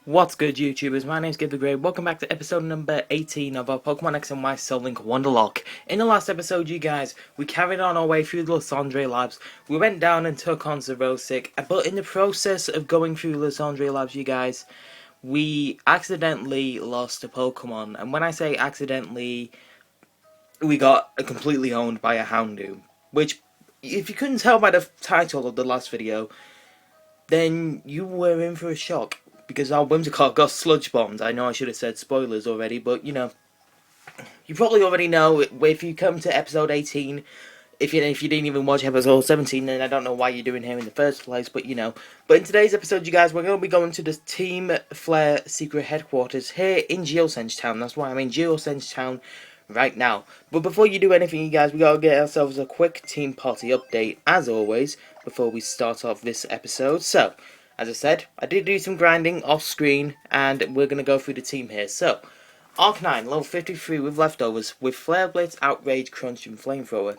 What's good, YouTubers? My name's Gib The Great. Welcome back to episode number 18 of our Pokemon X and Y Soul Link Wonderlocke. In the last episode, you guys, we carried on our way through the Lysandre labs. We went down and took on Zerosic, but in the process of going through Lysandre labs, you guys, we accidentally lost a Pokemon. And when I say accidentally, we got completely owned by a Houndoom. Which, if you couldn't tell by the title of the last video, then you were in for a shock. Because our Whimsicott got sludge bombed. I know I should have said spoilers already, but you know, you probably already know if you come to episode 18. If you didn't even watch episode 17, then I don't know why you're doing here in the first place, but you know. But in today's episode, you guys, we're going to be going to the Team Flare secret headquarters here in Geosense Town. That's why I'm in Geosense Town right now. But before you do anything, you guys, we got to get ourselves a quick team party update, as always, before we start off this episode. So, as I said, I did do some grinding off screen, and we're going to go through the team here. So, Arcanine, level 53 with leftovers, with Flare Blitz, Outrage, Crunch, and Flamethrower.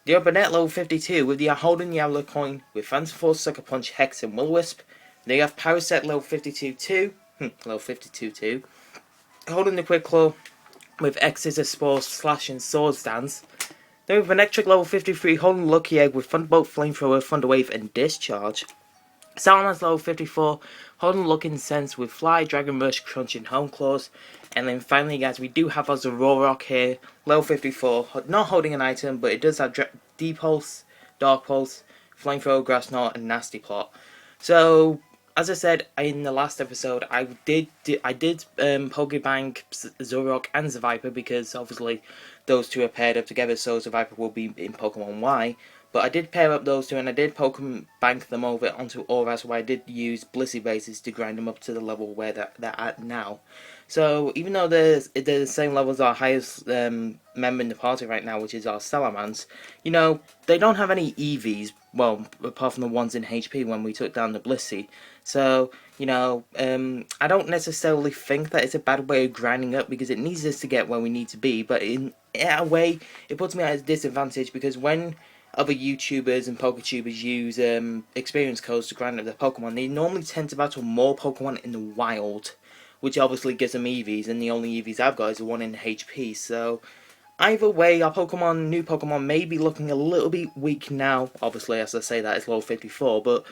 The Urbanet, level 52 with the Holden Yellow Coin, with Phantom Force, Sucker Punch, Hex, and Will-O-Wisp. Then you have Parasect, level 52 too. Level 52 too. Holding the Quick Claw, with X Scissor, Spore, Slash, and Swords Dance. Then we have Electric, level 53, holding Lucky Egg, with Thunderbolt, Flamethrower, Thunder Wave, and Discharge. Salamence level 54, holding Looking Sense with Fly, Dragon Rush, Crunch, and Home Claws. And then finally, guys, we do have our Zerorock here, level 54, not holding an item, but it does have Deep Pulse, Dark Pulse, Flamethrower, Grass Knot, and Nasty Plot. So, as I said in the last episode, I did Pokebang Zoroark and Zviper, because obviously those two are paired up together, so Zviper will be in Pokemon Y. But I did pair up those two, and I did Pokemon Bank them over onto Auras, where I did use Blissey bases to grind them up to the level where they're at now. So, even though they're the same level as our highest member in the party right now, which is our Salamence, you know, they don't have any EVs, well, apart from the ones in HP when we took down the Blissey. So, you know, I don't necessarily think that it's a bad way of grinding up, because it needs us to get where we need to be, but in a way, it puts me at a disadvantage, because when other YouTubers and PokeTubers use experience codes to grind up their Pokemon, they normally tend to battle more Pokemon in the wild, which obviously gives them EVs, and the only EVs I've got is the one in HP, so either way, our new Pokemon may be looking a little bit weak now. Obviously, as I say that, it's level 54, but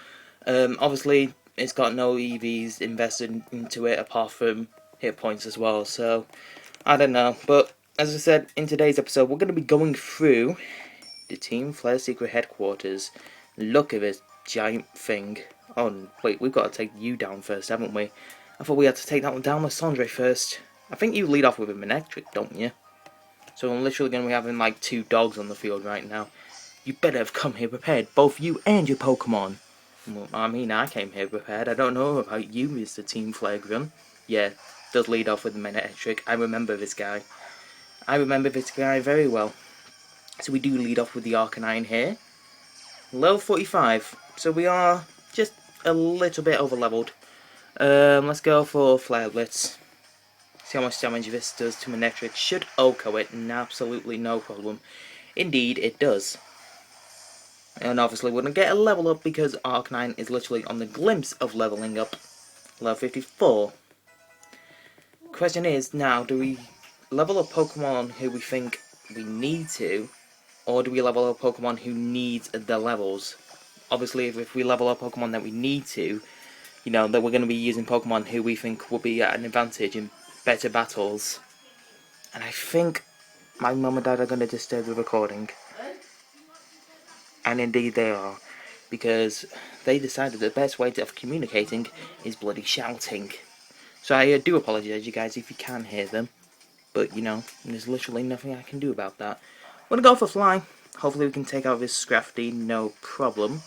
obviously it's got no EVs invested into it apart from hit points as well, so I don't know. But as I said, in today's episode, we're going to be going through the Team Flare secret headquarters. Look at this giant thing. Oh, wait, we've got to take you down first, haven't we? I thought we had to take that one down with Lysandre first. I think you lead off with a Manectric, don't you? So I'm literally going to be having like 2 dogs on the field right now. You better have come here prepared, both you and your Pokemon. Well, I mean, I came here prepared. I don't know about you, Mr. Team Flare Grunt. Yeah, does lead off with the Manectric. I remember this guy. I remember this guy very well. So we do lead off with the Arcanine here. Level 45. So we are just a little bit over leveled. Let's go for Flare Blitz. See how much damage this does to Manectric. Should OHKO it, and absolutely no problem. Indeed, it does. And obviously we're going to get a level up, because Arcanine is literally on the glimpse of leveling up. Level 54. Question is, now, do we level up Pokemon who we think we need to, or do we level up Pokemon who needs the levels? Obviously, if we level up Pokemon that we need to, you know, that we're going to be using Pokemon who we think will be at an advantage in better battles. And I think my mum and dad are going to disturb the recording. And indeed they are. Because they decided the best way of communicating is bloody shouting. So I do apologise, you guys, if you can hear them. But, you know, there's literally nothing I can do about that. I'm going to go for Fly. Hopefully we can take out this Scrafty, no problem.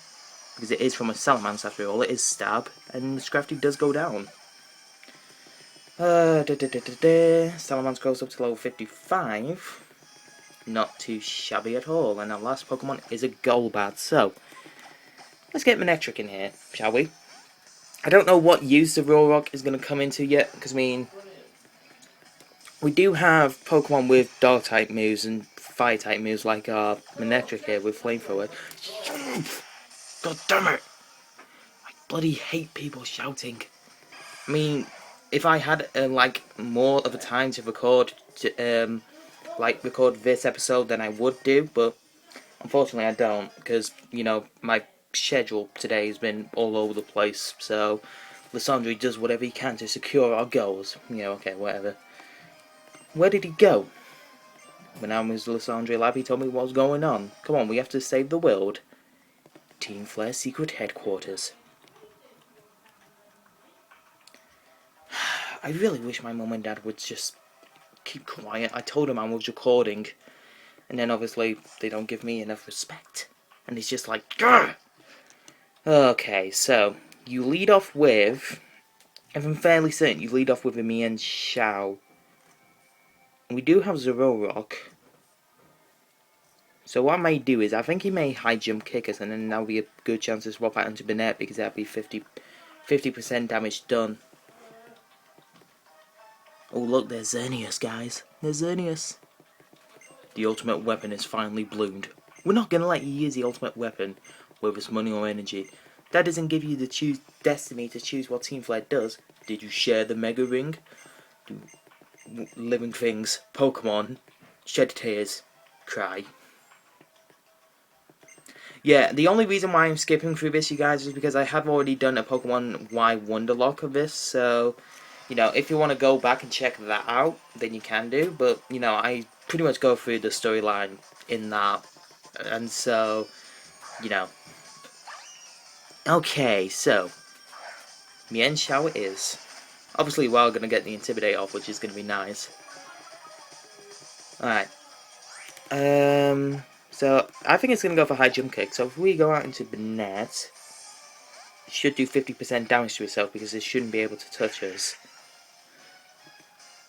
Because it is from a Salamence after all, it is Stab. And Scrafty does go down. Salamence goes up to level 55. Not too shabby at all. And our last Pokemon is a Golbat. So, let's get Manectric in here, shall we? I don't know what use the Zerorock is going to come into yet. Because, I mean, we do have Pokemon with Dark-type moves and Fire-type moves, like our Manectric here with Flamethrower. God damn it! I bloody hate people shouting. I mean, if I had like more of a time to record, record this episode, then I would do, but unfortunately I don't, because you know my schedule today has been all over the place. So Lysandre does whatever he can to secure our goals. You know, okay, whatever. Where did he go? When I was Lysandre lab, he told me what was going on. Come on, we have to save the world. Team Flare's secret headquarters. I really wish my mum and dad would just keep quiet. I told them I was recording, and then obviously they don't give me enough respect. And it's just like, grr! Okay, so you lead off with, if I'm fairly certain, you lead off with a Mian Xiao. We do have Zerorock. So what I may do is, I think he may high jump kick us, and then that'll be a good chance to swap out into Bennett, because that'll be 50% damage done. Oh look, there's Xerneas, guys. There's Xerneas. The ultimate weapon is finally bloomed. We're not going to let you use the ultimate weapon, whether it's money or energy. That doesn't give you the destiny to choose what Team Flare does. Did you share the Mega Ring? Do living things, Pokémon, shed tears, cry. Yeah, the only reason why I'm skipping through this, you guys, is because I have already done a Pokemon Y Wonderlocke of this, so, you know, if you want to go back and check that out, then you can do, but, you know, I pretty much go through the storyline in that, and so, you know. Okay, so, Mian Xiao it is. Obviously, we're going to get the Intimidate off, which is going to be nice. Alright. So, I think it's going to go for high jump kick. So, if we go out into Bennett, it should do 50% damage to itself because it shouldn't be able to touch us.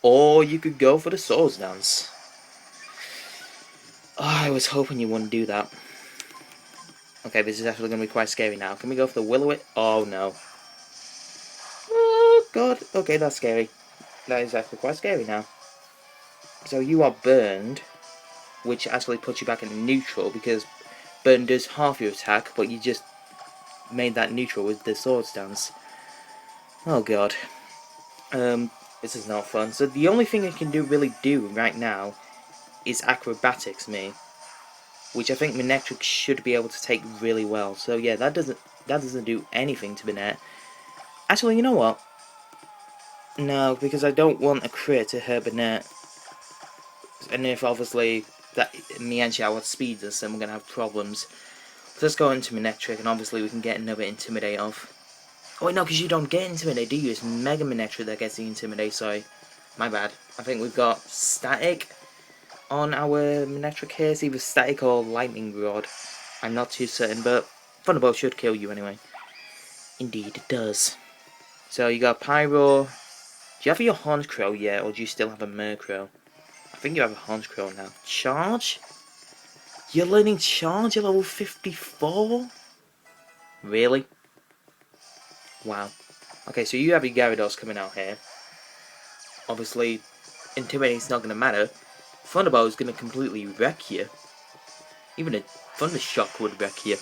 Or you could go for the Swords Dance. Oh, I was hoping you wouldn't do that. Okay, this is actually going to be quite scary now. Can we go for the Will-O-Wisp? Oh, no. Oh, God. Okay, that's scary. That is actually quite scary now. So, you are burned, which actually puts you back in neutral, because burn does half your attack, but you just made that neutral with the Swords Dance. Oh god. This is not fun. So the only thing I can really do right now is Acrobatics me, which I think Manectric should be able to take really well. So yeah, that doesn't do anything to Bennett. Actually, you know what? No, because I don't want a crit to hurt Bennett. And if obviously that Mian Xiao speeds us, then we're going to have problems. So let's go into Manectric, and obviously we can get another Intimidate off. Oh wait, no, because you don't get Intimidate, do you? It's Mega Manectric that gets the Intimidate, sorry. My bad. I think we've got Static on our Manectric here. It's either Static or Lightning Rod. I'm not too certain, but Thunderbolt should kill you anyway. Indeed, it does. So you got Pyro. Do you have your Honchkrow yet, or do you still have a Murkrow? I think you have a Honchkrow now. Charge? You're learning Charge at level 54? Really? Wow. Okay, so you have your Gyarados coming out here. Obviously, Intimidating's not going to matter. Thunderbolt is going to completely wreck you. Even a Thunder Shock would wreck you.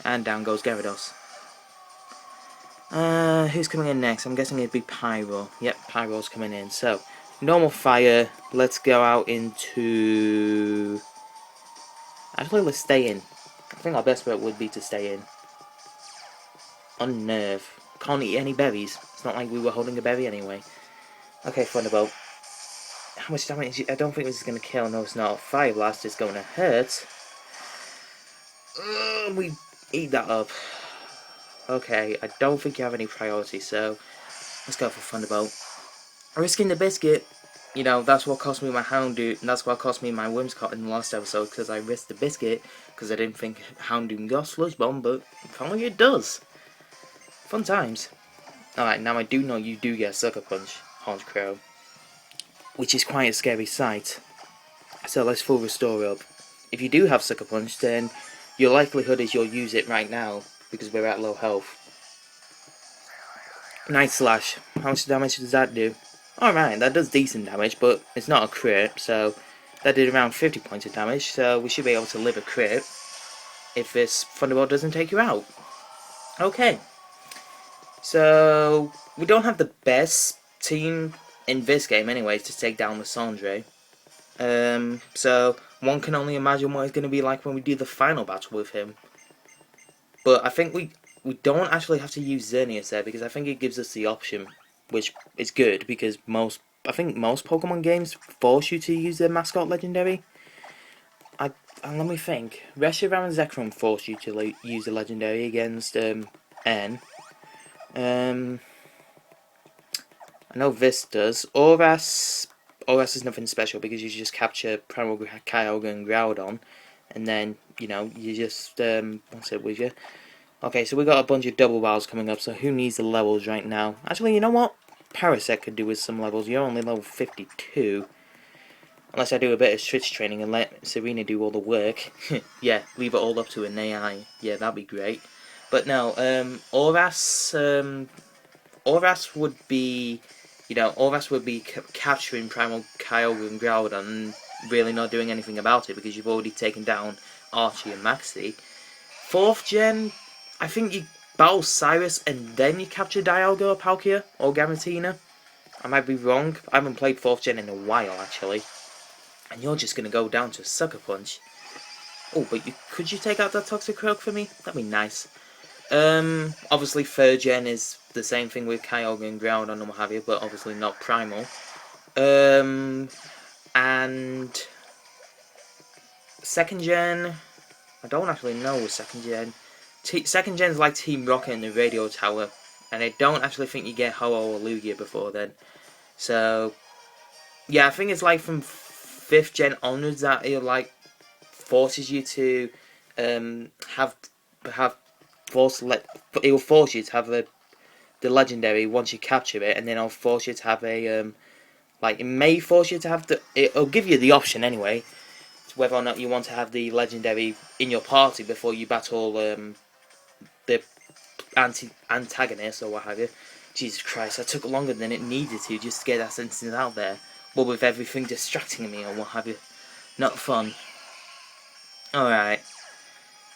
And down goes Gyarados. Who's coming in next? I'm guessing it'd be Pyro. Yep, Pyro's coming in. So, normal fire. Let's go out into... Actually, let's stay in. I think our best bet would be to stay in. Unnerve. Can't eat any berries. It's not like we were holding a berry anyway. Okay, Thunderbolt. How much damage? I don't think this is going to kill. No, it's not. Fire Blast is going to hurt. We eat that up. Okay, I don't think you have any priority, so let's go for Thunderbolt. Risking the biscuit. You know, that's what cost me my Houndoom, and that's what cost me my Whimsicott in the last episode, because I risked the biscuit, because I didn't think Houndoom got Sludge Bomb, but apparently it does. Fun times. Alright, now I do know you do get Sucker Punch, Honchkrow, which is quite a scary sight. So let's full restore up. If you do have Sucker Punch, then your likelihood is you'll use it right now, because we're at low health. Night Slash. How much damage does that do? Alright, that does decent damage, but it's not a crit, so that did around 50 points of damage, so we should be able to live a crit if this Thunderbolt doesn't take you out. Okay. So, we don't have the best team in this game anyway to take down Lysandre. So, one can only imagine what it's going to be like when we do the final battle with him. But I think we don't actually have to use Xerneas there, because I think it gives us the option, which is good, because I think most Pokemon games force you to use their mascot legendary. And let me think. Reshiram and Zekrom force you to use the legendary against N. I know this does. Oras is nothing special, because you just capture Primal Kyogre and Groudon, and then, you know, you just, what's it with you? Okay, so we got a bunch of double battles coming up, so who needs the levels right now? Actually, you know what? Parasect could do with some levels. You're only level 52. Unless I do a bit of switch training and let Serena do all the work. Yeah, leave it all up to an AI. Yeah, that'd be great. But no, Oras would be, you know, Oras would be capturing Primal Kyogre and Groudon and really not doing anything about it, because you've already taken down Archie and Maxie. 4th gen, I think you battle Cyrus and then you capture Dialga or Palkia or Garatina. I might be wrong. I haven't played 4th gen in a while, actually. And you're just going to go down to Sucker Punch. Oh, but could you take out that Toxicroak for me? That'd be nice. Obviously 3rd gen is the same thing with Kyogre and Groudon and what have you, but obviously not Primal. And 2nd gen, I don't actually know with 2nd gen. 2nd gen is like Team Rocket and the Radio Tower, and I don't actually think you get Ho-Oh or Lugia before then. So, yeah, I think it's like from 5th gen onwards that it like forces you to it will force you to have the legendary once you capture it, and then it'll force you to have a like, it may force you to have it'll give you the option anyway, whether or not you want to have the legendary in your party before you battle the antagonist or what have you. Jesus Christ, that took longer than it needed to just to get that sentence out there. But with everything distracting me or what have you. Not fun. Alright.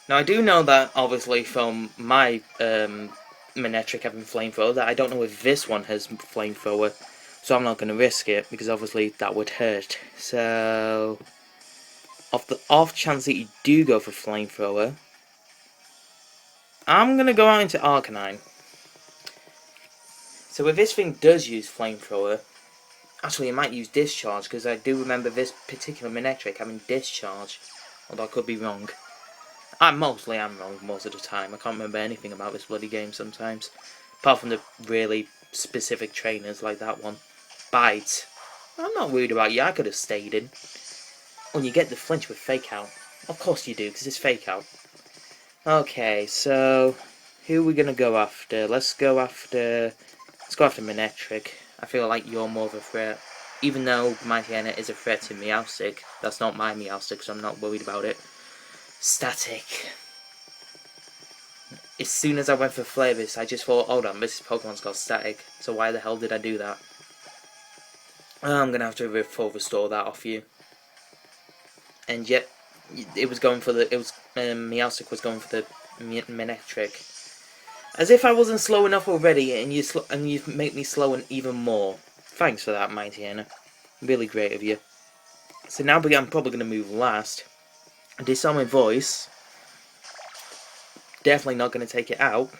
Now I do know that, obviously, from my Manectric having Flamethrower, that I don't know if this one has Flamethrower. So I'm not going to risk it, because obviously that would hurt. So, off the off chance that you do go for Flamethrower, I'm going to go out into Arcanine. So if this thing does use Flamethrower, actually it might use Discharge, because I do remember this particular Manectric having Discharge. Although I could be wrong. I mostly am wrong most of the time. I can't remember anything about this bloody game sometimes. Apart from the really specific trainers like that one. Bite. I'm not worried about you, I could have stayed in. When you get the flinch with Fake Out. Of course you do, because it's Fake Out. Okay, so who are we gonna go after? Let's go after Manectric. I feel like you're more of a threat. Even though Mightyena is a threat to Meowstic, that's not my Meowstic, so I'm not worried about it. Static. As soon as I went for Flavis, I just thought, hold on, this Pokemon's got Static, so why the hell did I do that? I'm gonna have to full restore that off you. And yet, it was going for the, Meowstic was going for the Manectric. As if I wasn't slow enough already, and you make me slow even more. Thanks for that, Mightyena. Really great of you. So now I'm probably going to move last. Disarming Voice. Definitely not going to take it out.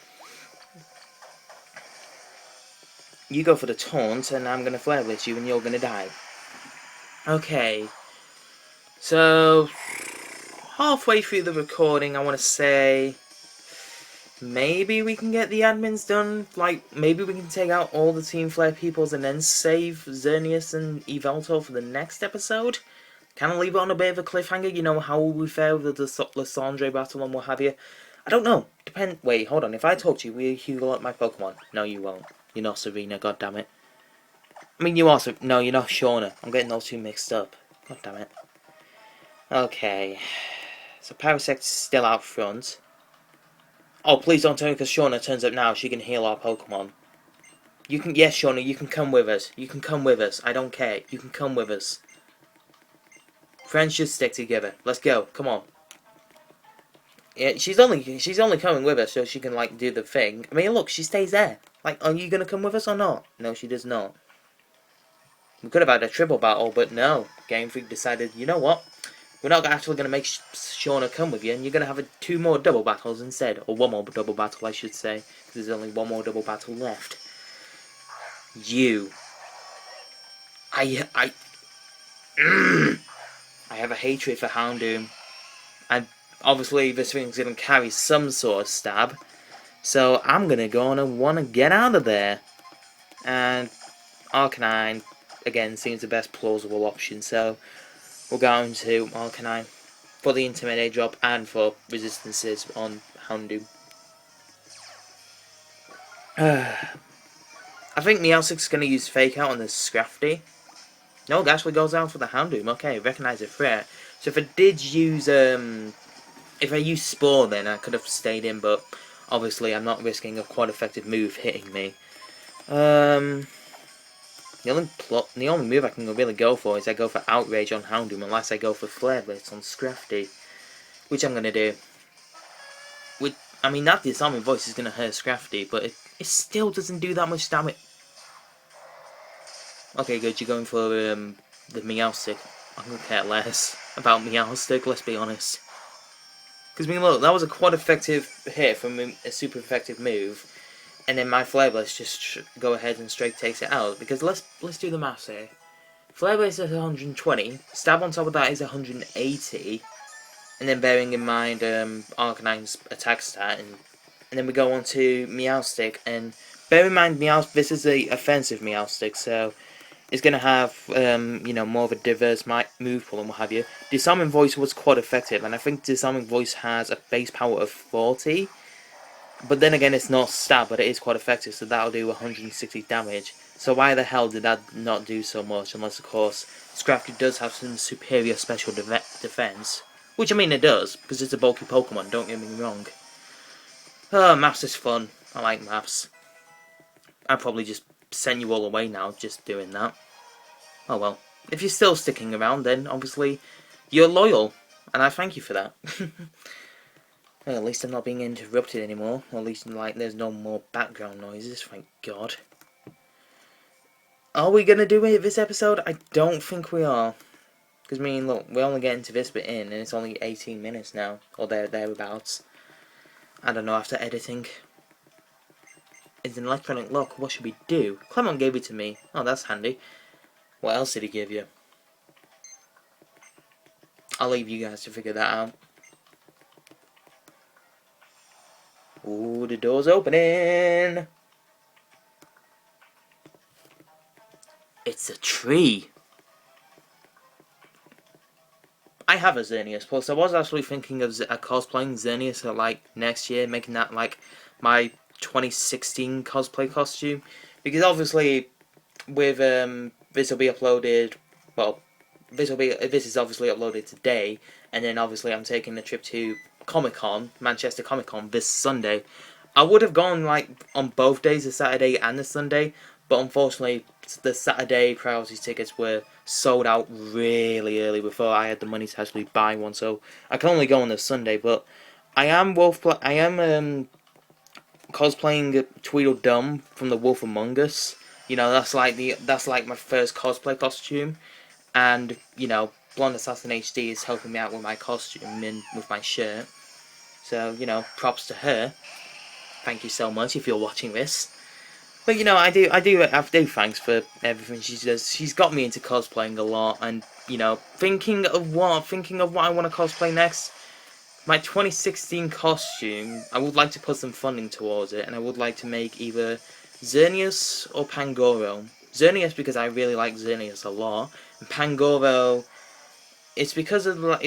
You go for the taunt, and I'm going to Flare Blitz you, and you're going to die. Okay. So, halfway through the recording, I want to say, maybe we can get the admins done. Like, maybe we can take out all the Team Flare peoples and then save Xerneas and Yveltal for the next episode. Kind of leave it on a bit of a cliffhanger. You know, how will we fare with the Lysandre battle and what have you? I don't know. Wait, hold on. If I talk to you, will you heal up my Pokemon? No, you won't. You're not Serena, goddammit. I mean, you are no, you're not Shauna. I'm getting those two mixed up. Goddammit. Okay. So Parasect's still out front. Oh, please don't tell me, because Shauna turns up now, she can heal our Pokemon. You can, yes, Shauna, you can come with us. You can come with us. I don't care. You can come with us. Friends should stick together. Let's go. Come on. Yeah, she's only coming with us so she can, like, do the thing. I mean, look, she stays there. Like, are you gonna come with us or not? No, she does not. We could have had a triple battle, but no. Game Freak decided, you know what? We're not actually going to make Shauna come with you, and you're going to have 2 more double battles instead. Or 1 more double battle, I should say. Because there's only 1 more double battle left. You. I have a hatred for Houndoom. And obviously this thing's going to carry some sort of stab. So I'm going to go on and want to get out of there. And Arcanine, again, seems the best plausible option. So we're going to Arcanine for the Intimidate drop and for resistances on Houndoom. I think Meowstic's going to use Fake Out on the Scrafty. No, it actually goes down for the Houndoom. Okay, recognize a threat. So if I did use, if I used Spore, then I could have stayed in, but obviously I'm not risking a quite effective move hitting me. The only move I can really go for is I go for Outrage on Houndoom, unless I go for Flare Blitz on Scrafty, which I'm gonna do. I mean, that Disarming Voice is gonna hurt Scrafty, but it still doesn't do that much damage. Okay, good. You're going for the Meowstic. I'm gonna care less about Meowstic. Let's be honest. Because I mean, look, that was a quite effective hit from a super effective move. And then my Flare Blitz just go ahead and straight takes it out. Because let's do the maths here. Flare Blitz is 120. Stab on top of that is 180. And then bearing in mind Arcanine's attack stat. And then we go on to Meowstic. And bear in mind, this is the offensive Meowstic. So it's going to have, you know, more of a diverse move pool and what have you. Disarming Voice was quite effective. And I think Disarming Voice has a base power of 40. But then again, it's not stab, but it is quite effective, so that'll do 160 damage. So why the hell did that not do so much? Unless, of course, Scrafty does have some superior special defense. Which, I mean, it does, because it's a bulky Pokemon, don't get me wrong. Oh, maths is fun. I like maths. I'd probably just send you all away now, just doing that. Oh well. If you're still sticking around, then, obviously, you're loyal. And I thank you for that. Well, at least I'm not being interrupted anymore. Or at least, like, there's no more background noises, thank God. Are we going to do it this episode? I don't think we are. Because, I mean, look, we're only getting to this bit in, and it's only 18 minutes now. Or thereabouts. I don't know, after editing. It's an electronic lock, what should we do? Clement gave it to me. Oh, that's handy. What else did he give you? I'll leave you guys to figure that out. Ooh, the door's opening! It's a tree! I have a Xerneas, plus I was actually thinking of cosplaying Xerneas like next year, making that like my 2016 cosplay costume. Because obviously, with this will be uploaded, well, this is obviously uploaded today, and then obviously I'm taking a trip to Comic-Con, Manchester Comic-Con this Sunday. I would have gone like on both days, the Saturday and the Sunday, but unfortunately the Saturday priority tickets were sold out really early before I had the money to actually buy one, so I can only go on the Sunday. But I am cosplaying Tweedledum from the Wolf Among Us. You know, that's like my first cosplay costume, and you know, Blonde Assassin HD is helping me out with my costume and with my shirt. So, you know, props to her. Thank you so much if you're watching this. But, you know, I do thanks for everything she does. She's got me into cosplaying a lot, and, you know, thinking of what I want to cosplay next. My 2016 costume, I would like to put some funding towards it, and I would like to make either Xerneas or Pangoro. Xerneas because I really like Xerneas a lot, and Pangoro, it's because of like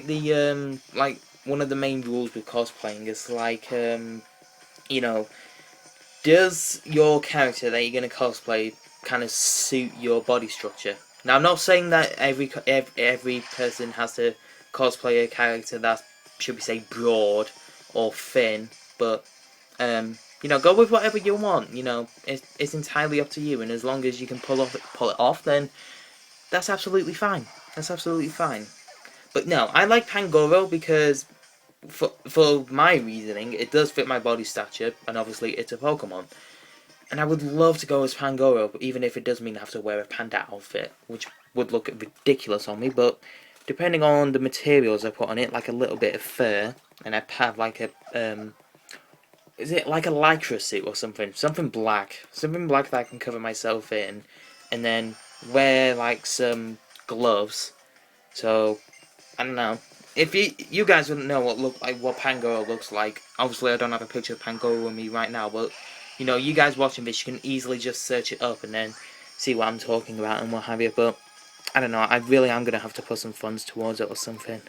the like one of the main rules with cosplaying is like you know, does your character that you're gonna cosplay kind of suit your body structure? Now, I'm not saying that every person has to cosplay a character that's, should we say, broad or thin, but you know, go with whatever you want. You know, it's entirely up to you, and as long as you can pull it off, then that's absolutely fine. That's absolutely fine. But no, I like Pangoro because for my reasoning, it does fit my body stature, and obviously it's a Pokemon. And I would love to go as Pangoro, even if it does mean I have to wear a panda outfit, which would look ridiculous on me, but depending on the materials I put on it, like a little bit of fur, and I have like a, is it like a lycra suit or something? Something black that I can cover myself in, and then wear like some gloves. So, I don't know. If you guys wouldn't know what Pangoro looks like, obviously I don't have a picture of Pangoro with me right now, but you know, you guys watching this, you can easily just search it up and then see what I'm talking about and what have you. But I don't know, I really am gonna have to put some funds towards it or something.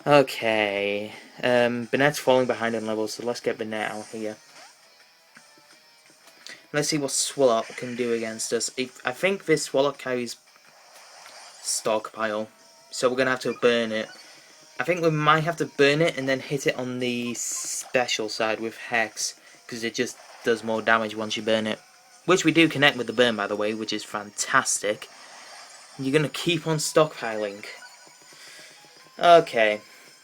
Okay, Bennett's falling behind in levels, so let's get Bennett out here. Let's see what Swallock can do against us. I think this Swallock carries Stockpile, so we're gonna have to burn it. I think we might have to burn it and then hit it on the special side with Hex, because it just does more damage once you burn it. Which we do connect with the burn, by the way, which is fantastic. You're going to keep on stockpiling. Okay.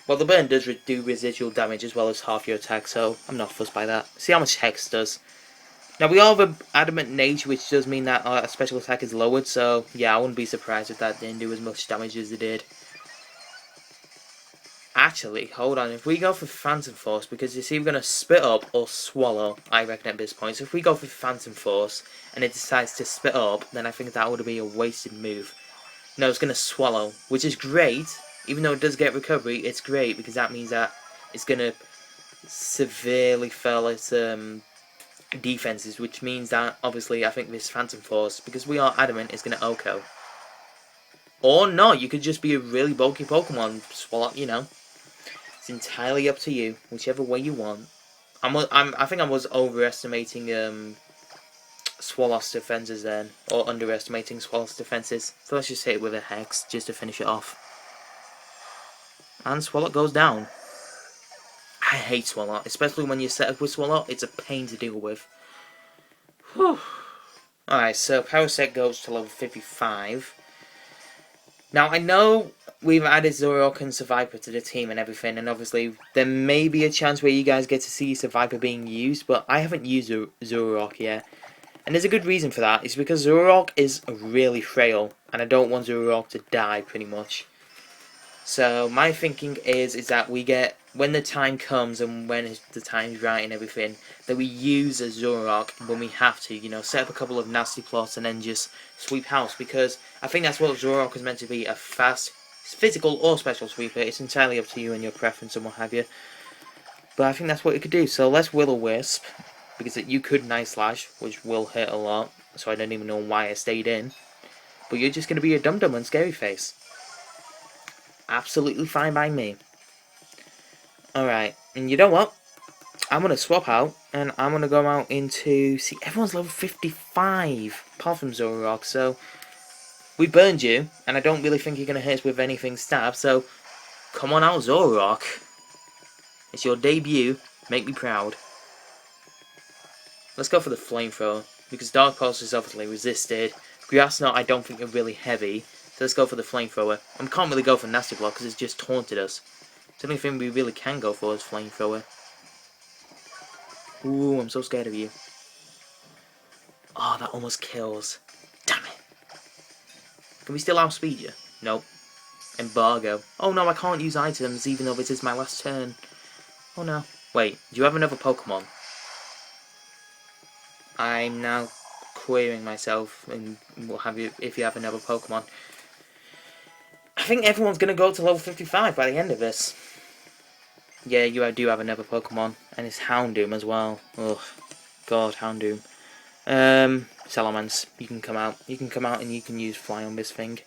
Well, the burn does do residual damage as well as half your attack, so I'm not fussed by that. See how much Hex does. Now, we all have an Adamant nature, which does mean that our special attack is lowered, so yeah, I wouldn't be surprised if that didn't do as much damage as it did. Actually, hold on, if we go for Phantom Force, because you see we're going to spit up or swallow, I reckon at this point. So if we go for Phantom Force, and it decides to spit up, then I think that would be a wasted move. No, it's going to swallow, which is great. Even though it does get recovery, it's great, because that means that it's going to severely fail its defenses, which means that, obviously, I think this Phantom Force, because we are adamant, is going to OHKO. Or not, you could just be a really bulky Pokemon, swallow, you know. It's entirely up to you, whichever way you want. I think I was overestimating Swalow's defenses then, or underestimating Swalow's defenses. So let's just hit it with a Hex, just to finish it off. And Swallow goes down. I hate Swallow, especially when you set up with Swallow, it's a pain to deal with. Whew. Alright, so Parasect goes to level 55. Now, I know we've added Zoroark and Survivor to the team and everything, and obviously there may be a chance where you guys get to see Survivor being used, but I haven't used Zoroark yet. And there's a good reason for that. It's because Zoroark is really frail, and I don't want Zoroark to die, pretty much. So, my thinking is that we get, when the time comes and when the time's right and everything, that we use a Zoroark when we have to, you know, set up a couple of nasty plots and then just sweep house, because I think that's what Zoroark is meant to be, a fast, physical or special sweeper. It's entirely up to you and your preference and what have you. But I think that's what it could do. So let's Will-O-Wisp, because you could Night Slash, which will hit a lot, so I don't even know why I stayed in. But you're just going to be a dum-dum and scary face. Absolutely fine by me. Alright, and you know what? I'm going to swap out, and I'm going to go out into... See, everyone's level 55, apart from Zoroark, so... We burned you, and I don't really think you're going to hit us with anything stab, so... Come on out, Zoroark. It's your debut. Make me proud. Let's go for the Flamethrower, because Dark Pulse is obviously resisted. Grass Knot I don't think are really heavy, so let's go for the Flamethrower. I can't really go for Nasty Block because it's just taunted us. The only thing we really can go for is Flamethrower. Ooh, I'm so scared of you. Oh, that almost kills. Damn it. Can we still outspeed you? Nope. Embargo. Oh no, I can't use items even though this is my last turn. Oh no. Wait, do you have another Pokemon? I'm now querying myself and what have you if you have another Pokemon. I think everyone's going to go to level 55 by the end of this. Yeah, you do have another Pokemon, and it's Houndoom as well. Ugh, God, Houndoom. Salamence, you can come out. You can come out and you can use Fly on this thing.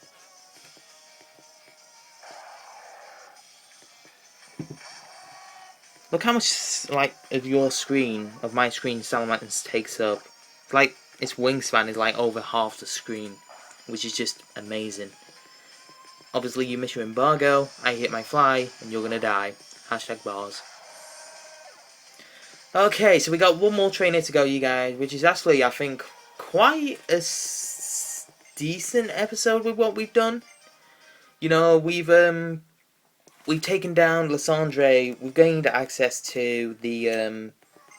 Look how much, like, of your screen, of my screen, Salamence takes up. It's like, its wingspan is like over half the screen, which is just amazing. Obviously, you miss your embargo, I hit my fly, and you're gonna die. Hashtag bars. Okay, so we got one more trainer to go, you guys, which is actually, I think, quite a decent episode with what we've done. You know, we've taken down Lysandre, we've gained access to the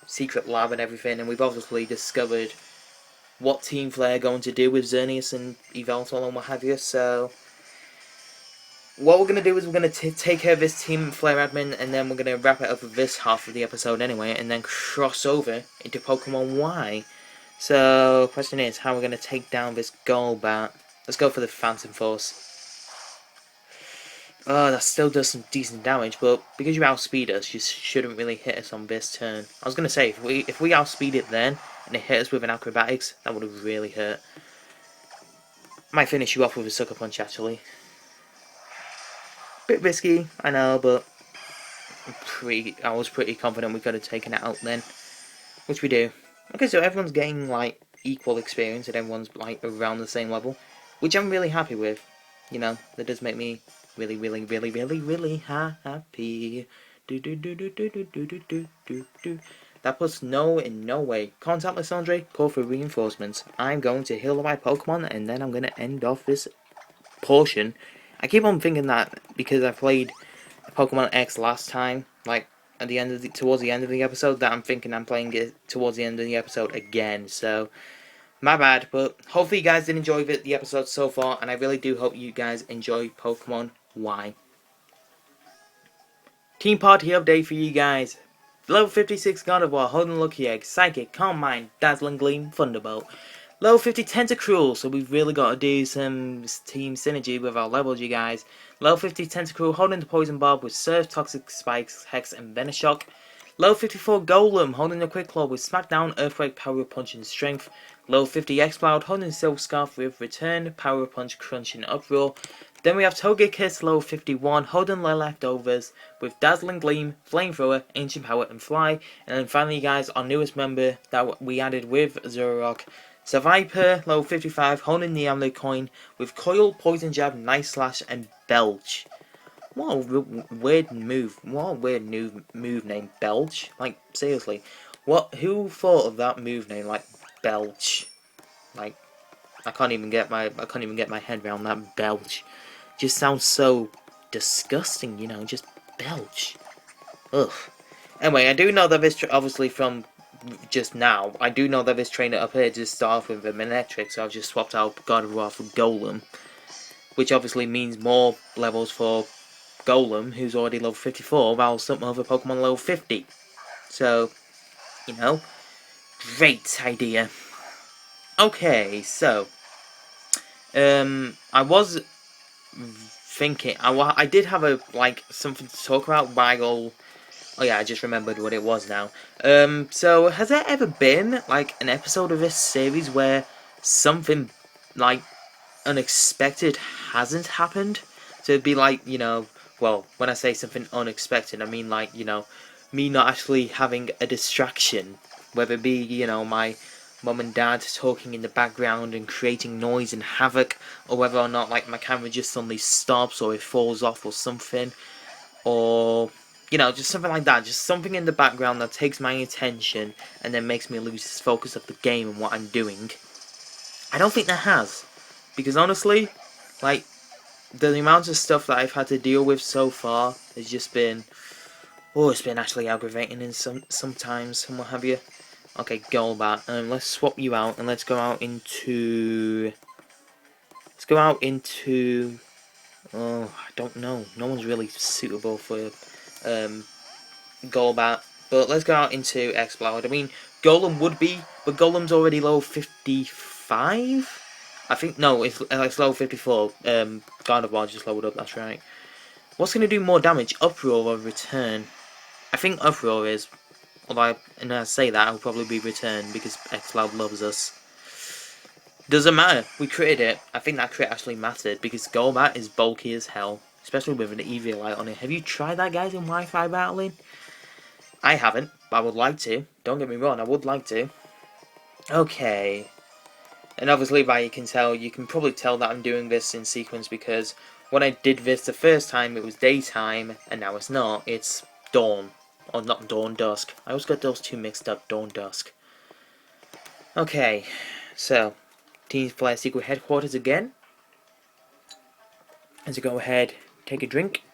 secret lab and everything, and we've obviously discovered what Team Flare are going to do with Xerneas and Yveltal and what have you. So what we're going to do is we're going to take care of this Team Flare admin, and then we're going to wrap it up with this half of the episode anyway, and then cross over into Pokemon Y. So question is, how we're going to take down this Golbat. Let's go for the Phantom Force. Oh, that still does some decent damage, but because you outspeed us, you shouldn't really hit us on this turn. I was going to say, if we outspeed it then, and it hit us with an Acrobatics, that would have really hurt. Might finish you off with a Sucker Punch, actually. Bit risky, I know, but I was pretty confident we could have taken it out then. Which we do. Okay, so everyone's getting, like, equal experience, and everyone's, like, around the same level. Which I'm really happy with. You know, that does make me really, really, really, really, really happy. That puts no in no way. Contact Lysandre, call for reinforcements. I'm going to heal my Pokemon, and then I'm going to end off this portion. I keep on thinking that because I played Pokemon X last time, like at the end of towards the end of the episode, that I'm thinking I'm playing it towards the end of the episode again. So my bad, but hopefully you guys did enjoy the episode so far, and I really do hope you guys enjoy Pokemon Y. Team Party update for you guys. Level 56 Gardevoir, Holding Lucky Egg, Psychic, Calm Mind, Dazzling Gleam, Thunderbolt. Level 50 Tentacruel, so we've really got to do some team synergy with our levels, you guys. Level 50 Tentacruel, holding the Poison Barb with Surf, Toxic Spikes, Hex, and Venoshock. Level 54 Golem, holding the Quick Claw with Smackdown, Earthquake, Power Punch, and Strength. Level 50 Exploud, holding the Silk Scarf with Return, Power Punch, Crunch, and Uproar. Then we have Togekiss, level 51, holding their leftovers with Dazzling Gleam, Flamethrower, Ancient Power, and Fly. And then finally, guys, our newest member that we added with Zoroark, Seviper, level 55, holding the Amulet Coin with Coil, Poison Jab, Night Slash, and Belch. What a weird move. What a weird new move name, Belch. Like, seriously. Who thought of that move name, like, Belch? Like, I can't even get my head around that, Belch. Just sounds so disgusting, you know, just Belch. Ugh. Anyway, I do know that this, obviously from just now, I do know that this trainer up here just started off with a Manectric, so I've just swapped out Gardevoir for Golem. Which obviously means more levels for Golem, who's already level 54, while some other Pokemon level 50. So, you know, great idea. Okay, so, I was thinking, I did have something to talk about, Weigel. Oh yeah, I just remembered what it was now. So has there ever been, like, an episode of this series where something, like, unexpected hasn't happened? So it'd be like, you know, well, when I say something unexpected, I mean, like, you know, me not actually having a distraction. Whether it be, you know, my mum and dad talking in the background and creating noise and havoc, or whether or not, like, my camera just suddenly stops or it falls off or something, or, you know, just something like that, just something in the background that takes my attention and then makes me lose focus of the game and what I'm doing. I don't think that has, because honestly, like, the amount of stuff that I've had to deal with so far has just been, oh, it's been actually aggravating in sometimes and what have you. Okay, Golbat. Let's swap you out and let's go out into. Oh, I don't know. No one's really suitable for Golbat. But let's go out into Exploud. I mean, Golem would be, but Golem's already level 55. I think no, it's level 54. Gardevoir just leveled up. That's right. What's going to do more damage, Uproar or Return? I think Uproar is. Although, and I say that, I'll probably be Return because Xcloud loves us. Doesn't matter, we critted it. I think that crit actually mattered because Golbat is bulky as hell, especially with an Eviolite on it. Have you tried that, guys, in Wi-Fi battling? I haven't, but I would like to. Don't get me wrong, I would like to. Okay. And obviously, you can probably tell that I'm doing this in sequence because when I did this the first time, it was daytime, and now it's not. It's dawn. Or not dawn, dusk. I always got those two mixed up, dawn, dusk. Okay, so, Team Flare Secret Headquarters again. As I go ahead, take a drink.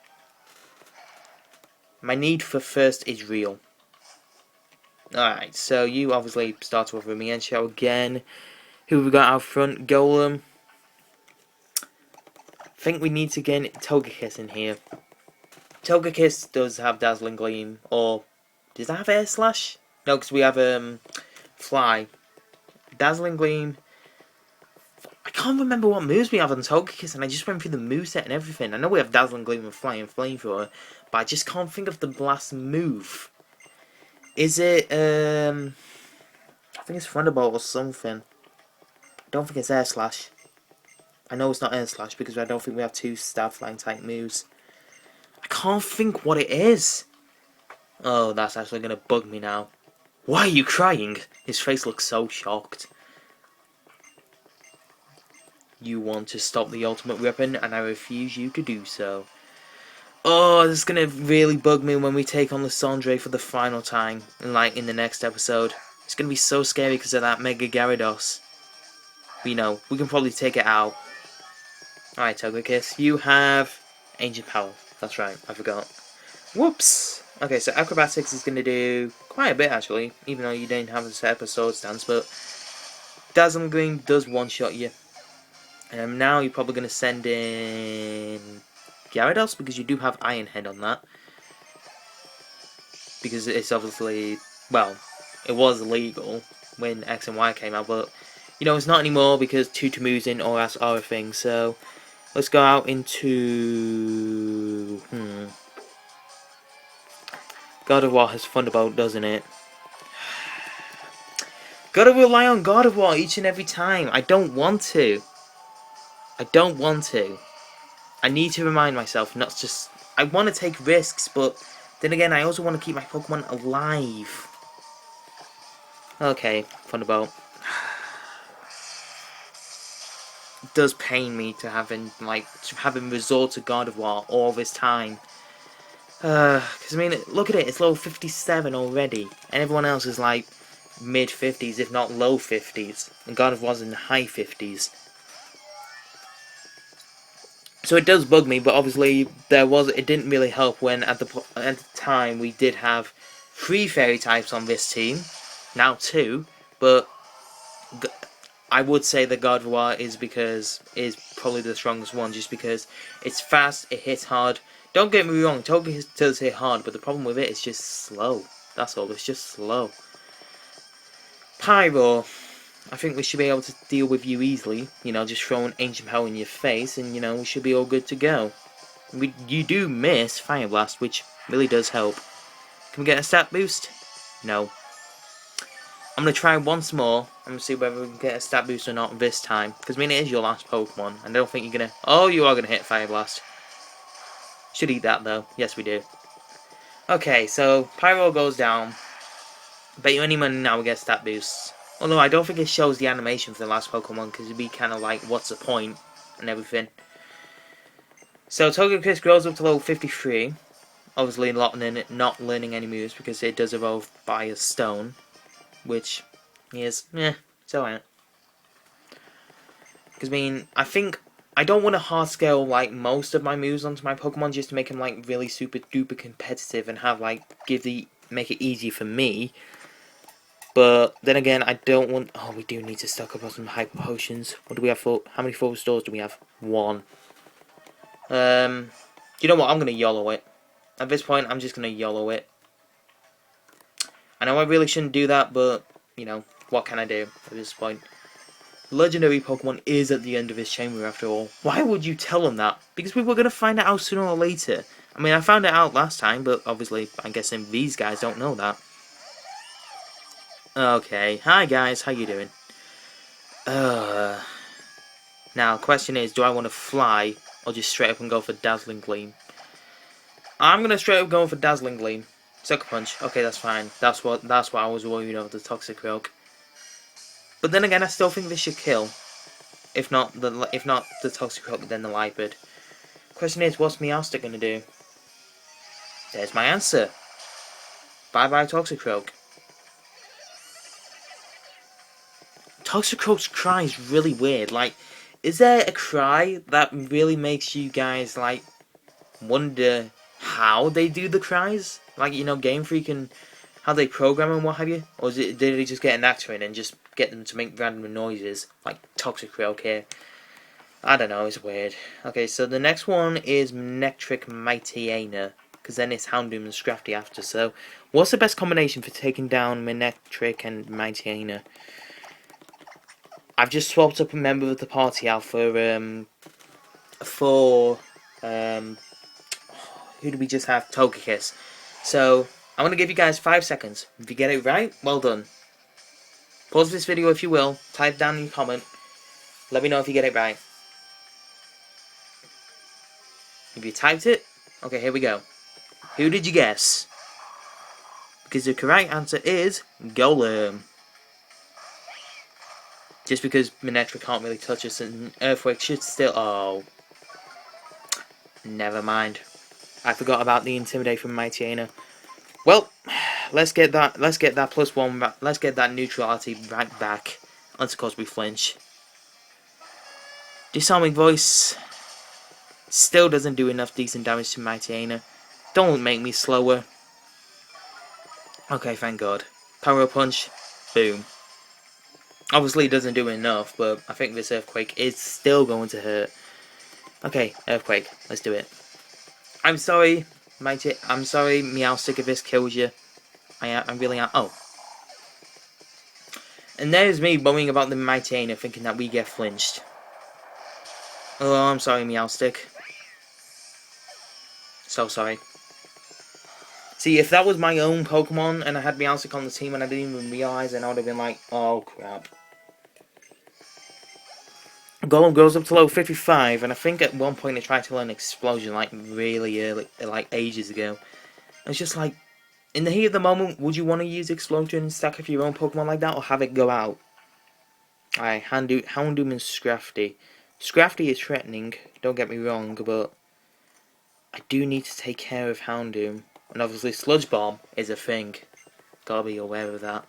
My need for thirst is real. Alright, so you obviously start off with me and show again. Who have we got out front? Golem. I think we need to get Togekiss in here. Togekiss does have Dazzling Gleam, or does that have Air Slash? No, because we have Fly. Dazzling Gleam. I can't remember what moves we have on Togekiss, and I just went through the moveset and everything. I know we have Dazzling Gleam and Fly and Flamethrower, but I just can't think of the last move. Is it, I think it's Thunderbolt or something. I don't think it's Air Slash. I know it's not Air Slash because I don't think we have two Stab Flying type moves. I can't think what it is. Oh, that's actually going to bug me now. Why are you crying? His face looks so shocked. You want to stop the ultimate weapon, and I refuse you to do so. Oh, this is going to really bug me when we take on Lysandre for the final time, like in the next episode. It's going to be so scary because of that Mega Gyarados. But, you know, we can probably take it out. Alright, Togekiss, you have Ancient Power. That's right, I forgot. Whoops! Okay, so Acrobatics is going to do quite a bit, actually, even though you didn't have a episode stance, but Dazzling Gleam does one-shot you. Now you're probably going to send in Gyarados, because you do have Iron Head on that. Because it's obviously, well, it was illegal when X and Y came out, but, you know, it's not anymore because Tutumus in Oras are a thing, so let's go out into... God of War has Thunderbolt, doesn't it? Gotta rely on God of War each and every time. I don't want to. I don't want to. I need to remind myself not just... I want to take risks, but then again, I also want to keep my Pokemon alive. Okay, Thunderbolt. It does pain me to having resort to God of War all this time. Because, I mean, look at it, it's level 57 already. And everyone else is like mid-50s, if not low 50s. And God of War's in the high 50s. So it does bug me, but obviously it didn't really help when at the time we did have 3 fairy types on this team, now 2, but I would say that God of War is probably the strongest one, just because it's fast, it hits hard. Don't get me wrong, Togekiss does hit hard, but the problem with it is just slow. That's all, it's just slow. Pyro. I think we should be able to deal with you easily. You know, just throw an Ancient Power in your face and, you know, we should be all good to go. You do miss Fire Blast, which really does help. Can we get a stat boost? No. I'm going to try once more. I'm going to see whether we can get a stat boost or not this time. Because, I mean, it is your last Pokemon. And I don't think you're going to... Oh, you are going to hit Fire Blast. Should eat that, though. Yes, we do. Okay, so Pyro goes down. Bet you any money now we get stat boosts. Although I don't think it shows the animation for the last Pokemon, because it'd be kind of like, what's the point, and everything. So Togekiss grows up to level 53, obviously not learning any moves, because it does evolve by a stone, which is, it's alright. Because, I mean, I don't want to hard scale, like, most of my moves onto my Pokemon, just to make them, like, really super duper competitive, and have, like, make it easy for me. But then again, I don't want... Oh, we do need to stock up on some Hyper Potions. What do we have for... How many full stores do we have? 1. You know what? I'm going to YOLO it. At this point, I'm just going to YOLO it. I know I really shouldn't do that, but, you know, what can I do at this point? Legendary Pokemon is at the end of his chamber, after all. Why would you tell him that? Because we were going to find it out sooner or later. I mean, I found it out last time, but obviously, I'm guessing these guys don't know that. Okay, hi guys, how you doing? Now, question is, do I want to fly, or just straight up and go for Dazzling Gleam? I'm gonna straight up go for Dazzling Gleam. Sucker Punch, okay, that's fine. That's what I was worried of, the Toxic Rogue. But then again, I still think this should kill. If not the Toxic Rogue, then the Lightbird. Question is, what's Meowstic gonna do? There's my answer. Bye bye Toxic Rogue. Toxic Rogue's cry is really weird. Like, is there a cry that really makes you guys, like, wonder how they do the cries? Like, you know, Game Freak and how they program and what have you, or did they just get an actor in and just get them to make random noises like Toxic Rail here? I don't know, it's weird. Okay, so the next one is Manectric Mightyena, because then it's Houndoom and Scrafty after. So, what's the best combination for taking down Manectric and Mightyena? I've just swapped up a member of the party out for who do we just have? Togekiss. So, I'm going to give you guys 5 seconds. If you get it right, well done. Pause this video if you will. Type down in your comment. Let me know if you get it right. If you typed it, okay, here we go. Who did you guess? Because the correct answer is Golem. Just because Manectric can't really touch us and Earthquake should still... Oh. Never mind. I forgot about the Intimidate from Mightyena. Well, let's get that +1, let's get that neutrality right back. Unless of course we flinch. Disarming Voice still doesn't do enough decent damage to Mightyena. Don't make me slower. Okay, thank God. Power Punch. Boom. Obviously it doesn't do enough, but I think this Earthquake is still going to hurt. Okay, Earthquake. Let's do it. I'm sorry, I'm sorry, Meowstic, if this kills you. I really am. Oh. And there's me worrying about the Mightyena, thinking that we get flinched. Oh, I'm sorry, Meowstic. So sorry. See, if that was my own Pokemon and I had Meowstic on the team and I didn't even realize, then I would have been like, oh crap. Golem goes up to level 55, and I think at one point they tried to learn Explosion, like really early, like ages ago. It's just like, in the heat of the moment, would you want to use Explosion and stack up your own Pokemon like that, or have it go out? Alright, Houndoom and Scrafty. Scrafty is threatening, don't get me wrong, but I do need to take care of Houndoom. And obviously Sludge Bomb is a thing. Gotta be aware of that.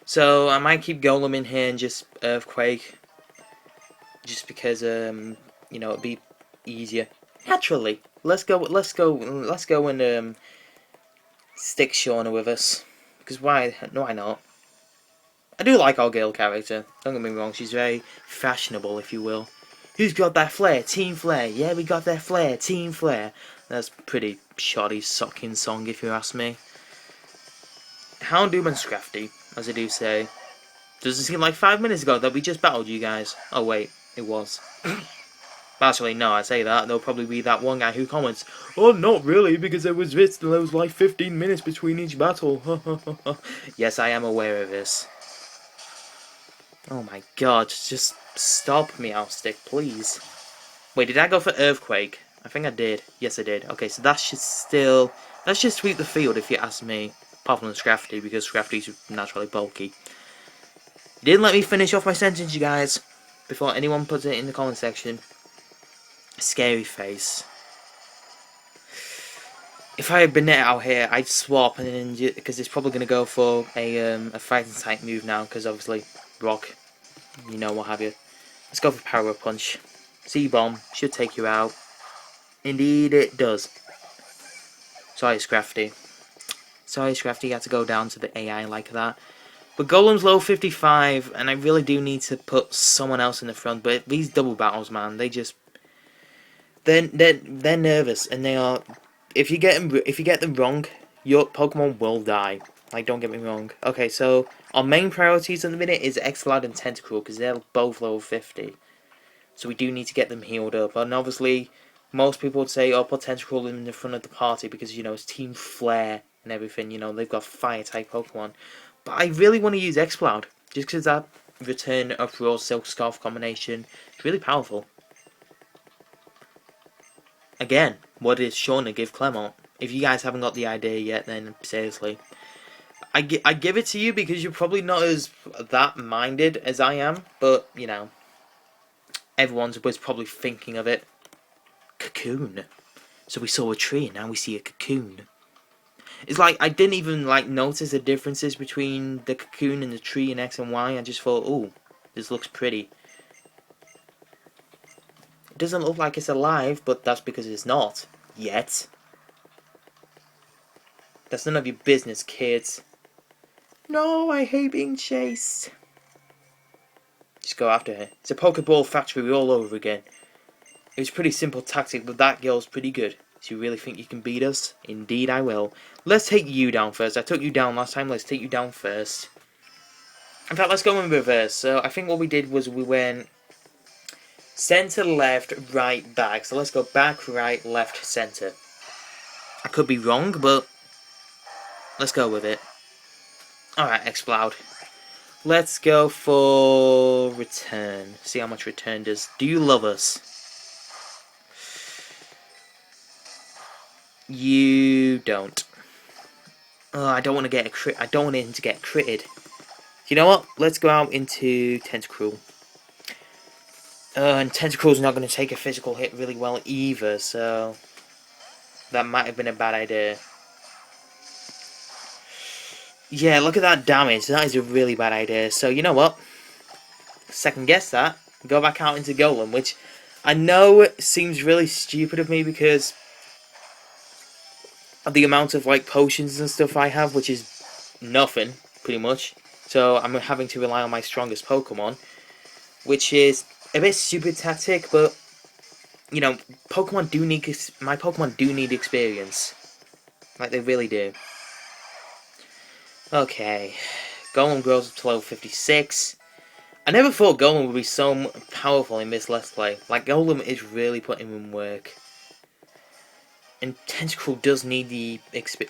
So I might keep Golem in here and just Earthquake. Just because you know, it'd be easier. Naturally. Let's go and stick Shauna with us. Because why not? I do like our girl character. Don't get me wrong, she's very fashionable, if you will. Who's got that flair? Team Flair. Yeah, we got that flair. Team Flair. That's pretty shoddy sucking song, if you ask me. Houndoom and Scrafty, as I do say. Does it seem like 5 minutes ago that we just battled you guys? Oh wait, it was. Actually, no, I say that, there'll probably be that one guy who comments, oh, not really, because there was like 15 minutes between each battle. Yes, I am aware of this. Oh my god, just stop, Meowstic, please. Wait, did I go for Earthquake? I think I did. Yes, I did. Okay, so that should still... Let's just sweep the field, if you ask me. Apart from Scrafty, because Scrafty's naturally bulky. You didn't let me finish off my sentence, you guys. Before anyone puts it in the comment section. Scary face. If I had Banette out here, I'd swap, and then because it's probably going to go for a fighting type move now, because obviously Rock, you know, what have you. Let's go for Power Punch. C-Bomb should take you out. Indeed it does. Sorry, Scrafty. Sorry, Scrafty, you had to go down to the AI like that. But Golem's low 55, and I really do need to put someone else in the front. But these double battles, man, they just... They're nervous, and they are... If you get them wrong, your Pokemon will die. Like, don't get me wrong. Okay, so our main priorities at the minute is Excellad and Tentacruel, because they're both level 50. So we do need to get them healed up. And obviously, most people would say, oh, put Tentacruel in the front of the party, because, you know, it's Team Flare and everything, you know, they've got Fire-type Pokemon. But I really want to use Exploud, just because that Return of Raw Silk Scarf combination is really powerful. Again, what did Shauna give Clement? If you guys haven't got the idea yet, then seriously. I give it to you because you're probably not as that minded as I am, but, you know, everyone was probably thinking of it. Cocoon. So we saw a tree and now we see a cocoon. It's like, I didn't even, like, notice the differences between the cocoon and the tree in X and Y. I just thought, oh, this looks pretty. It doesn't look like it's alive, but that's because it's not. Yet. That's none of your business, kids. No, I hate being chased. Just go after her. It's a Pokeball factory all over again. It was a pretty simple tactic, but that girl's pretty good. So you really think you can beat us? Indeed I will. Let's take you down first. I took you down last time. Let's take you down first. In fact, let's go in reverse. So I think what we did was we went centre, left, right, back. So let's go back, right, left, centre. I could be wrong, but let's go with it. Alright, Explode. Let's go for return. See how much return does. Do you love us? You don't. Oh, I don't want to get a crit. I don't want him to get critted. You know what? Let's go out into Tentacruel. And Tentacruel's not going to take a physical hit really well either, so that might have been a bad idea. Yeah, look at that damage. That is a really bad idea. So, you know what? Second guess that. Go back out into Golem, which I know seems really stupid of me because of the amount of like potions and stuff I have, which is nothing, pretty much. So I'm having to rely on my strongest Pokemon, which is a bit stupid tactic, but you know, my Pokemon do need experience. Like they really do. Okay, Golem grows up to level 56. I never thought Golem would be so powerful in this Let's Play. Like, Golem is really putting in work. And Tentacruel does need the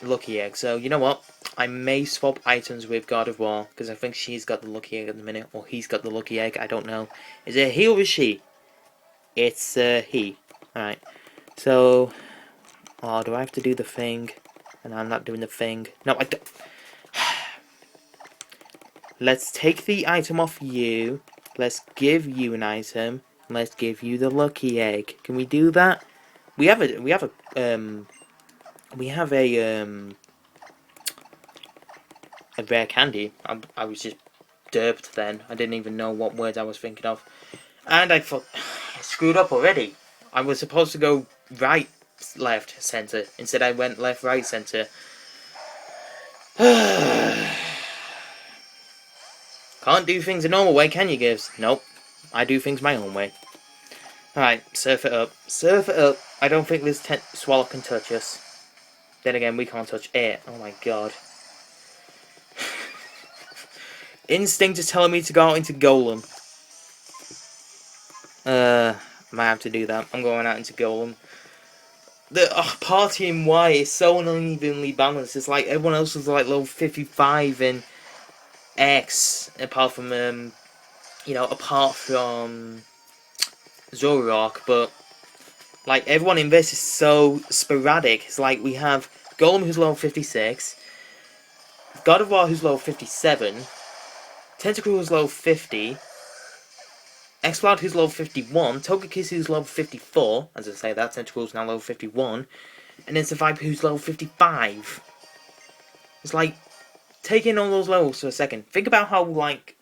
Lucky Egg, so you know what? I may swap items with God of War, because I think she's got the Lucky Egg at the minute, or he's got the Lucky Egg, I don't know. Is it he or is she? It's he. Alright, so... Oh, do I have to do the thing? And I'm not doing the thing. No, I don't... Let's take the item off you. Let's give you an item. Let's give you the Lucky Egg. Can we do that? We have a rare candy. I was just derped then. I didn't even know what words I was thinking of. And I thought, I screwed up already. I was supposed to go right, left, centre. Instead I went left, right, centre. Can't do things a normal way, can you, Gibbs? Nope. I do things my own way. Alright, surf it up. Surf it up. I don't think this Swallow can touch us. Then again, we can't touch it. Oh my god. Instinct is telling me to go out into Golem. Might have to do that. I'm going out into Golem. The party in Y is so unevenly balanced. It's like everyone else is like level 55 and X, apart from Zoroark, but like everyone in this is so sporadic. It's like we have Golem who's level 56, God of War who's level 57, Tentacruel who's level 50, Exploud who's level 51, Togekiss who's level 54, as I say that, Tentacruel's now level 51, and then Survivor who's level 55. It's like, take in all those levels for a second. Think about how, like,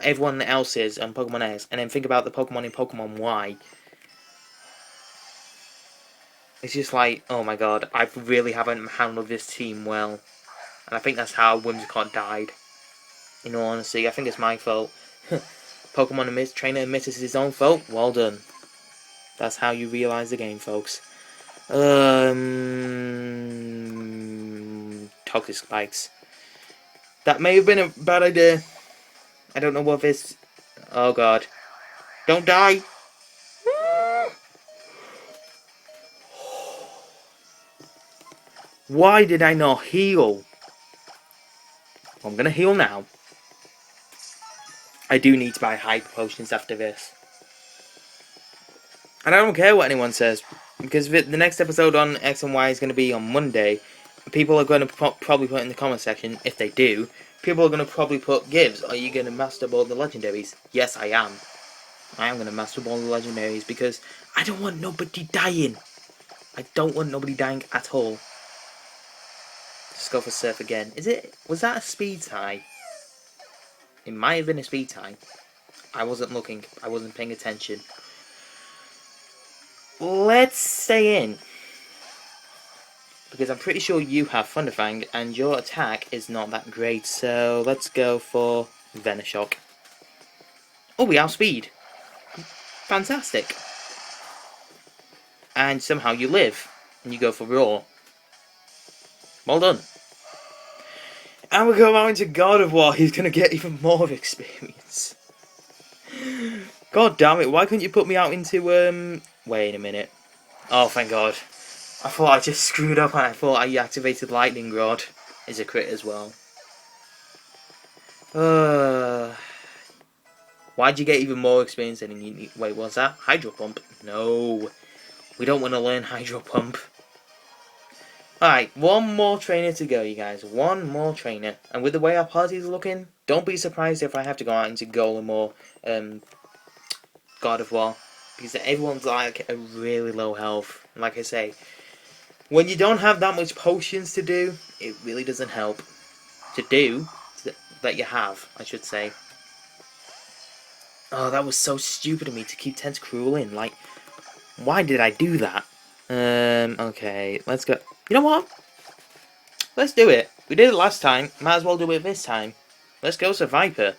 everyone else is on Pokemon X, and then think about the Pokemon in Pokemon Y. It's just like, oh my god, I really haven't handled this team well. And I think that's how Whimsicott died. In all honesty, I think it's my fault. Pokemon trainer admits it's his own fault. Well done. That's how you realise the game, folks. Toxic Spikes. That may have been a bad idea. I don't know what this... Oh god. Don't die! Why did I not heal? I'm gonna heal now. I do need to buy hyper potions after this. And I don't care what anyone says, because the next episode on X and Y is going to be on Monday. People are going to probably put in the comment section, if they do, people are going to probably put, Gibbs, are you going to master ball the legendaries? Yes, I am. I am going to master ball the legendaries, because I don't want nobody dying. I don't want nobody dying at all. Let's go for Surf again. Was that a speed tie? It might have been a speed tie. I wasn't looking. I wasn't paying attention. Let's stay in. Because I'm pretty sure you have Thunderfang, and your attack is not that great. So let's go for Venoshock. Oh, we outspeed. Fantastic. And somehow you live, and you go for Roar. Well done. And we go out into God of War. He's going to get even more experience. God damn it, why couldn't you put me out into, wait a minute. Oh, thank God. I thought I just screwed up and I thought I activated Lightning Rod. Is a crit as well. Why'd you get even more experience than you need? Wait, what's that? Hydro Pump? No. We don't want to learn Hydro Pump. Alright, one more trainer to go, you guys. One more trainer. And with the way our party is looking, don't be surprised if I have to go out into Golem or God of War. Because everyone's like a really low health. Like I say, when you don't have that much potions to do, it really doesn't help. That you have, I should say. Oh, that was so stupid of me to keep Tentacruel in. Like, why did I do that? Okay, let's go. You know what? Let's do it. We did it last time. Might as well do it this time. Let's go to Viper.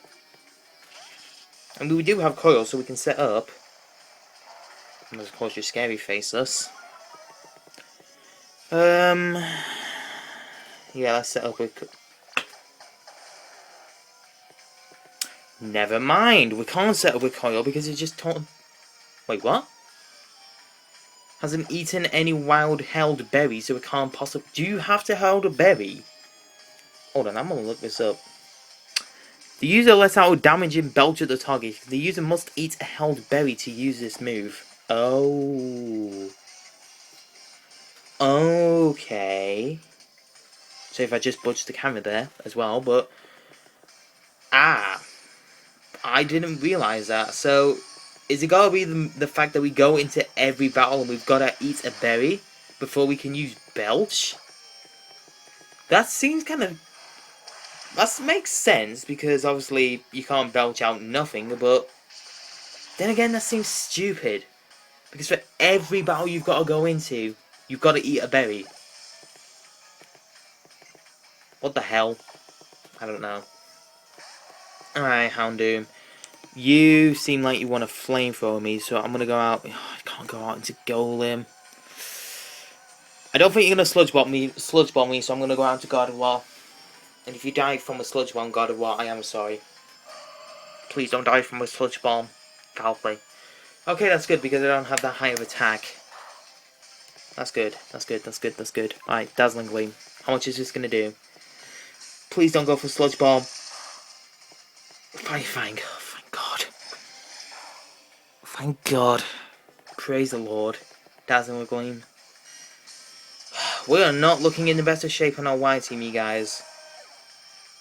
And we do have coils, so we can set up. And of course, your scary face us. Yeah, let's set up with. Never mind. We can't set up with coil because it just told. Wait, what? Hasn't eaten any wild held berries, so we can't possibly. Do you have to hold a berry? Hold on, I'm gonna look this up. The user lets out a damaging belch at the target. The user must eat a held berry to use this move. Oh. Okay. So if I just budge the camera there as well, but. I didn't realise that. So, is it gotta be the fact that we go into every battle and we've gotta eat a berry before we can use belch? That seems kind of. That makes sense because obviously you can't belch out nothing, but then again that seems stupid. Because for every battle you've got to go into, you've got to eat a berry. What the hell? I don't know. Alright, Houndoom. You seem like you want to flamethrower me, so I'm going to go out. Oh, I can't go out into Golem. I don't think you're going to sludge bomb me, so I'm going to go out into God of War. And if you die from a sludge bomb, God of War, I am sorry. Please don't die from a sludge bomb. Foul play. Okay, that's good because I don't have that high of attack. That's good. That's good. That's good. That's good. Alright, Dazzling Gleam. How much is this going to do? Please don't go for sludge bomb. Fire Fang. Oh, thank God. Thank God. Praise the Lord. Dazzling Gleam. We are not looking in the best of shape on our white team, you guys.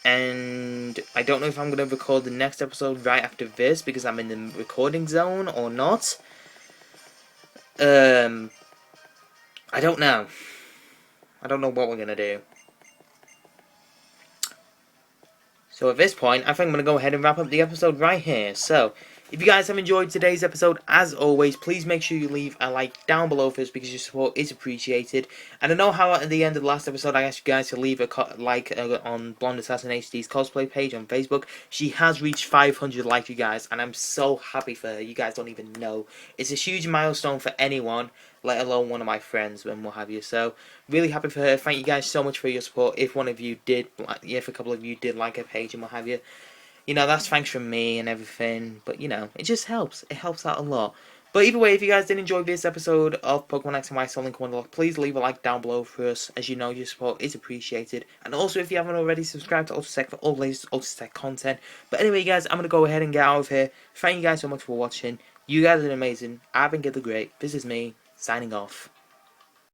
And I don't know if I'm going to record the next episode right after this because I'm in the recording zone or not. I don't know. I don't know what we're going to do. So at this point, I think I'm going to go ahead and wrap up the episode right here. So, if you guys have enjoyed today's episode, as always, please make sure you leave a like down below for us because your support is appreciated. And I know how at the end of the last episode I asked you guys to leave a like on Blonde Assassin HD's cosplay page on Facebook. She has reached 500 likes, you guys, and I'm so happy for her. You guys don't even know. It's a huge milestone for anyone, let alone one of my friends and what have you. So, really happy for her. Thank you guys so much for your support. If one of you did, if a couple of you did like her page and what have you, you know, that's thanks from me and everything. But, you know, it just helps. It helps out a lot. But either way, if you guys did enjoy this episode of Pokemon X and Y Selling Wonderlocke, please leave a like down below for us. As you know, your support is appreciated. And also, if you haven't already, subscribe to UltraTech for all the latest UltraTech content. But anyway, guys, I'm going to go ahead and get out of here. Thank you guys so much for watching. You guys are amazing. I've been Gib The Great. This is me, signing off.